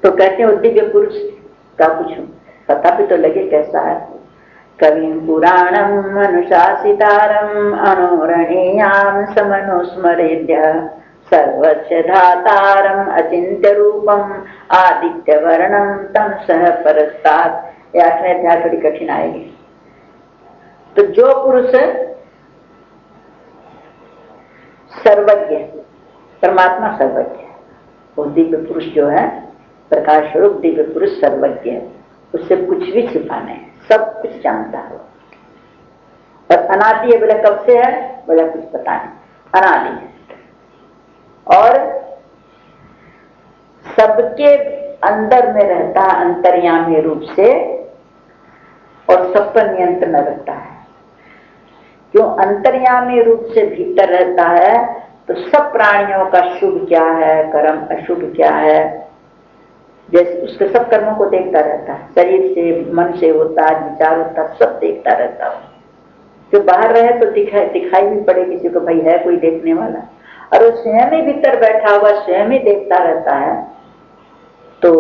तो कहते हैं दिव्य पुरुष का कुछ पता भी तो लगे कैसा है। कविं पुराणम अनुशासितारम अनोरणीयाम समनुस्मरेद्य सर्वस्य धातारम अचिंत्य रूपम आदित्य वर्णम तम सह परस्तात्। 8वें अध्याय थोड़ी कठिन आएगी। तो जो पुरुष सर्वज्ञ, परमात्मा सर्वज्ञ है, वो दिव्य पुरुष जो है, प्रकाश स्वरूप दिव्य पुरुष सर्वज्ञ है, उससे कुछ भी छिपा नहीं, सब कुछ जानता है। और अनादि है, बोला कब से है, बोला कुछ पता नहीं, अनादि है। और सबके अंदर में रहता है अंतर्यामी रूप से, और सब पर नियंत्रण रखता है। क्यों? अंतर्यामी रूप से भीतर रहता है तो सब प्राणियों का शुभ क्या है, कर्म अशुभ क्या है, जैसे उसके सब कर्मों को देखता रहता है, शरीर से, मन से होता है, विचार होता है, सब देखता रहता है। जो बाहर रहे तो दिखाई भी पड़े किसी को, भाई है कोई देखने वाला, और वो स्वयं ही भीतर बैठा हुआ स्वयं ही देखता रहता है। तो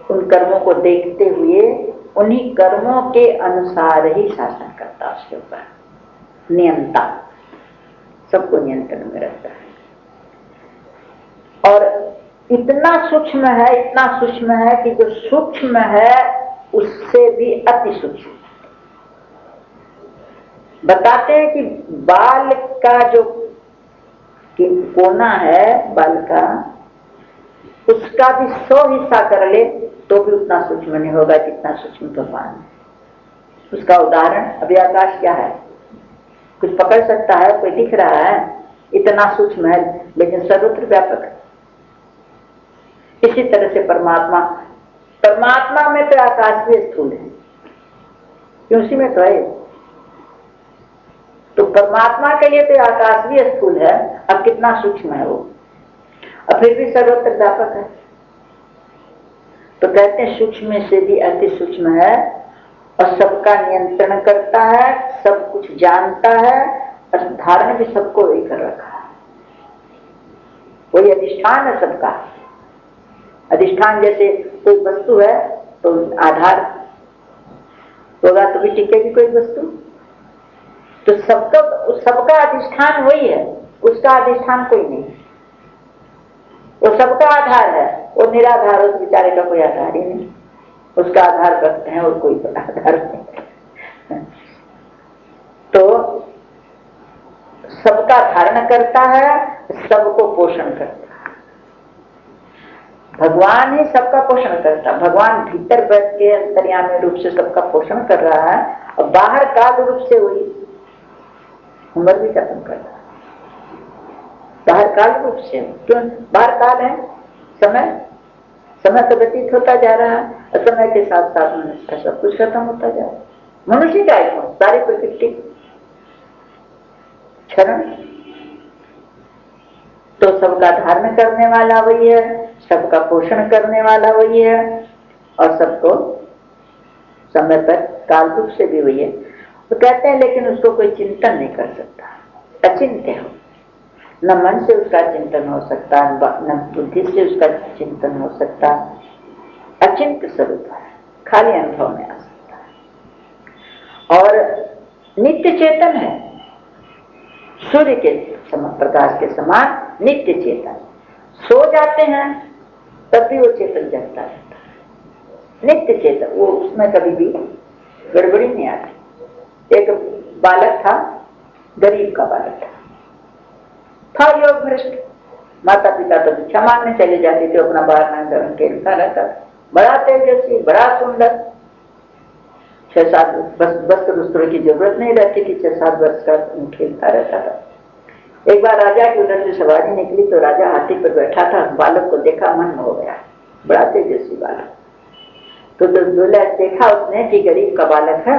उन कर्मों को देखते हुए उन्हीं कर्मों के अनुसार ही शासन करता, उसके ऊपर नियंता, सबको नियंत्रण में रहता है। और इतना सूक्ष्म है, इतना सूक्ष्म है कि जो सूक्ष्म है उससे भी अति सूक्ष्म। बताते हैं कि बाल का जो कोना है, बाल का, उसका भी 100 हिस्सा कर ले तो भी उतना सूक्ष्म नहीं होगा जितना सूक्ष्म भगवान है। उसका उदाहरण, अभी आकाश क्या है, कुछ पकड़ सकता है, कोई दिख रहा है, इतना सूक्ष्म है, लेकिन सर्वत्र व्यापक है। इसी तरह से परमात्मा, परमात्मा में तो आकाश भी स्थूल है, क्यों? उसी में तो है। तो परमात्मा के लिए तो आकाश भी स्थूल है, अब कितना सूक्ष्म है वो, और फिर भी सर्वत्र व्यापक है। तो कहते हैं सूक्ष्म से भी अति सूक्ष्म है, और सबका नियंत्रण करता है, सब कुछ जानता है, और धारण भी सबको वही कर रखा है। वही अधिष्ठान है सबका। अधिष्ठान जैसे कोई वस्तु है तो आधार होगा तो भी टिकेगी कोई वस्तु, तो सबका अधिष्ठान वही है, उसका अधिष्ठान कोई नहीं। वो सबका आधार है, वो निराधार, उस बेचारे का कोई आधार ही नहीं, उसका आधार रखते हैं और कोई आधार नहीं। तो सबका धारण करता है, सबको पोषण करता है। भगवान ही सबका पोषण करता है। भगवान भीतर बैठ के अंतर्यामी रूप से सबका पोषण कर रहा है, और बाहर काल रूप से वही उम्र भी खत्म कर रहा है। बाहर काल रूप से, क्यों? बाहर काल है, समय तो व्यतीत होता जा रहा है, और समय के साथ साथ मनुष्य का सब कुछ खत्म होता जा रहा है। मनुष्य का है कौन? सारी प्रकृति क्षरण। तो सबका धारण करने वाला वही है, सबका पोषण करने वाला वही है, और सबको समय पर काल रूप से भी वही है। तो कहते हैं लेकिन उसको कोई चिंतन नहीं कर सकता, अचिंत्य हो, न मन से उसका चिंतन हो सकता, न बुद्धि से उसका चिंतन हो सकता, अचिंत्य स्वरूप है, खाली अनुभव में आ सकता है। और नित्य चेतन है, सूर्य के प्रकाश के समान नित्य चेतन। सो जाते हैं तब भी वो चेतन जगता रहता है, नित्य चेतन, वो उसमें कभी भी गड़बड़ी नहीं आती। एक बालक था, गरीब का बालक था योग भ्रष्ट, माता पिता तो भिक्षा मांगने चले जाते थे, अपना बाहर ना खेलता रहता, बड़ा तेजस्वी, बड़ा सुंदर, 6-7 वस्त्र वस्त्रों की जरूरत नहीं रहती थी, 6-7 वर्ष का खेलता रहता था। एक बार राजा की उधर से सवारी निकली तो राजा हाथी पर बैठा था, बालक को देखा, मन हो गया, बड़ा तेजस्वी बालक। तो देखा उसने कि गरीब का बालक है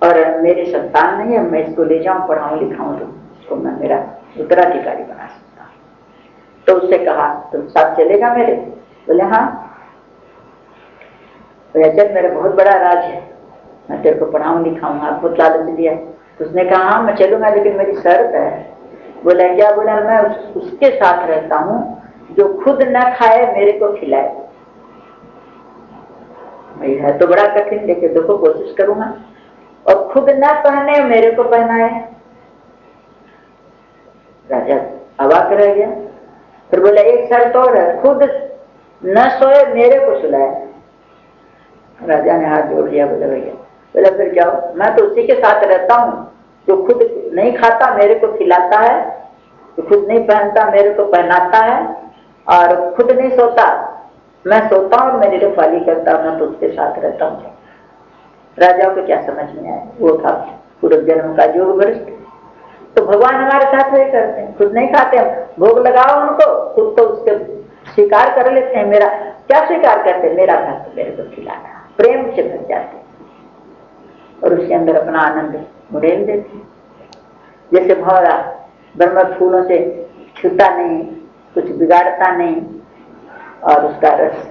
और मेरे संतान नहीं है, मैं इसको ले जाऊं, पढ़ाऊं लिखाऊं तो इसको मैं मेरा उत्तराधिकारी बना सकता हूं। तो उससे कहा तुम साथ चलेगा मेरे? बोले हाँ। चल, मेरा बहुत बड़ा राज है, मैं तेरे को पढ़ाऊं लिखाऊंगा, बहुत लालच दिया। तो उसने कहा हाँ मैं चलूंगा, लेकिन मेरी शर्त है। बोला क्या? बोला मैं उसके साथ रहता हूँ जो खुद न खाए मेरे को खिलाए। ये है तो बड़ा कठिन, लेकिन देखो कोशिश करूंगा। और खुद न पहने मेरे को पहनाए। राजा अवाक रह गया। फिर बोला एक शर्त और है, खुद न सोए मेरे को सुलाए। राजा ने हाथ जोड़ दिया, बोला भैया, बोला फिर जाओ, मैं तो उसी के साथ रहता हूँ जो खुद नहीं खाता मेरे को खिलाता है, जो खुद नहीं पहनता मेरे को पहनाता है, और खुद नहीं सोता मैं सोता हूँ, मेरी रखवाली करता हूँ, मैं तो उसके साथ रहता हूँ। राजा को क्या समझ में आया, वो था पूर्व जन्म का योग भ्रष्ट। तो भगवान हमारे साथ वही करते हैं, खुद नहीं खाते हम, भोग लगाओ उनको, खुद तो उसके स्वीकार कर लेते हैं। मेरा क्या स्वीकार करते हैं, मेरा था तो मेरे को खिलाना, प्रेम से भर जाते और उसके अंदर अपना आनंद मुड़ेल देते। जैसे भौरा ब्रह्म फूलों से छूता नहीं, कुछ बिगाड़ता नहीं और उसका रस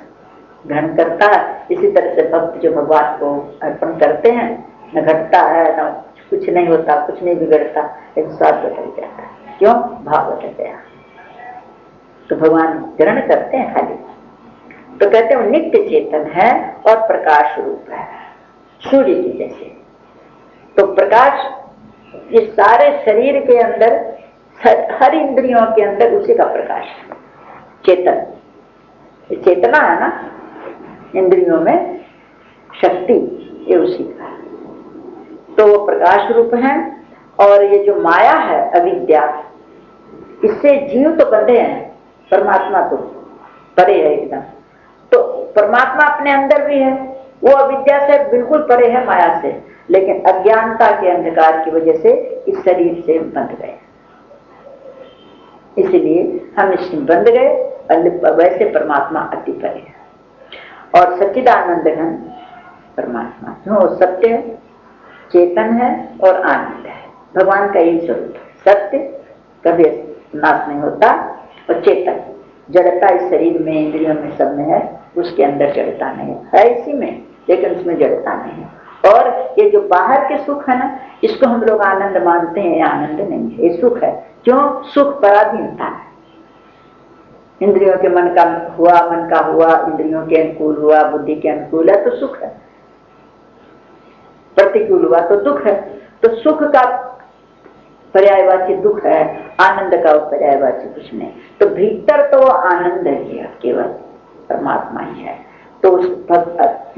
ग्रहण करता है, इसी तरह से भक्त जो भगवान को अर्पण करते हैं, न घटता है न कुछ नहीं होता, कुछ नहीं बिगड़ता, एक स्वाद बदल जाता है। क्यों? भाव बदल गया। तो भगवान ग्रहण करते हैं खाली। तो कहते हैं नित्य चेतन है और प्रकाश रूप है, सूर्य के जैसे। तो प्रकाश ये सारे शरीर के अंदर, हर इंद्रियों के अंदर उसी का प्रकाश है, चेतन। चेतना है ना, इंद्रियों में शक्ति, ये उसी का है। तो वो प्रकाश रूप है। और ये जो माया है अविद्या, इससे जीव तो बंधे हैं, परमात्मा तो परे है एकदम। तो परमात्मा अपने अंदर भी है, वो अविद्या से बिल्कुल परे है, माया से, लेकिन अज्ञानता के अंधकार की वजह से इस शरीर से बंध गए, इसलिए हम इसमें बंध गए। वैसे परमात्मा अति परे है। और सच्चिदानंद घन परमात्मा जो सत्य चेतन है और आनंद है, भगवान का यही स्वरूप है। सत्य कभी नाश नहीं होता, और चेतन जड़ता इस शरीर में, इंद्रियों में, सब में है, उसके अंदर जड़ता नहीं है, इसी में, लेकिन उसमें जड़ता नहीं है। और ये जो बाहर के सुख है ना, इसको हम लोग आनंद मानते हैं, आनंद नहीं है, ये सुख है। क्यों? सुख पराधीनता है। इंद्रियों के मन का हुआ, इंद्रियों के अनुकूल हुआ, बुद्धि के अनुकूल है तो सुख है, प्रतिकूल हुआ तो दुख है। तो सुख का पर्यायवाची दुख है, आनंद का पर्यायवाची कुछ नहीं। तो भीतर तो आनंद है, केवल परमात्मा ही है। तो उस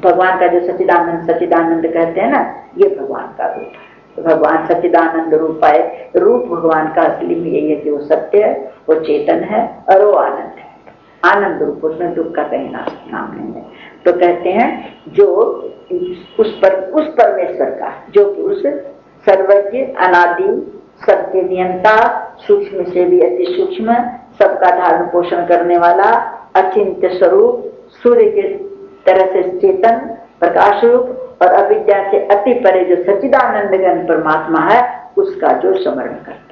भगवान का जो सच्चिदानंद कहते हैं ना, ये भगवान का रूप है। तो भगवान सच्चिदानंद रूप है। रूप भगवान का असली में यही है कि वो सत्य है, वो चेतन है और वो आनंद है, आनंद रूप, उसमें दुख का कहीं नाम नहीं है। तो कहते हैं जो उस परमेश्वर का, जो पुरुष सर्वज्ञ, अनादि, सबके नियंता, सूक्ष्म से भी अति सूक्ष्म, सबका धारण पोषण करने वाला, अचिंत्य स्वरूप, सूर्य के तरह से चेतन प्रकाश रूप और अविद्या से अति परे जो सच्चिदानंद घन परमात्मा है, उसका जो स्मरण करता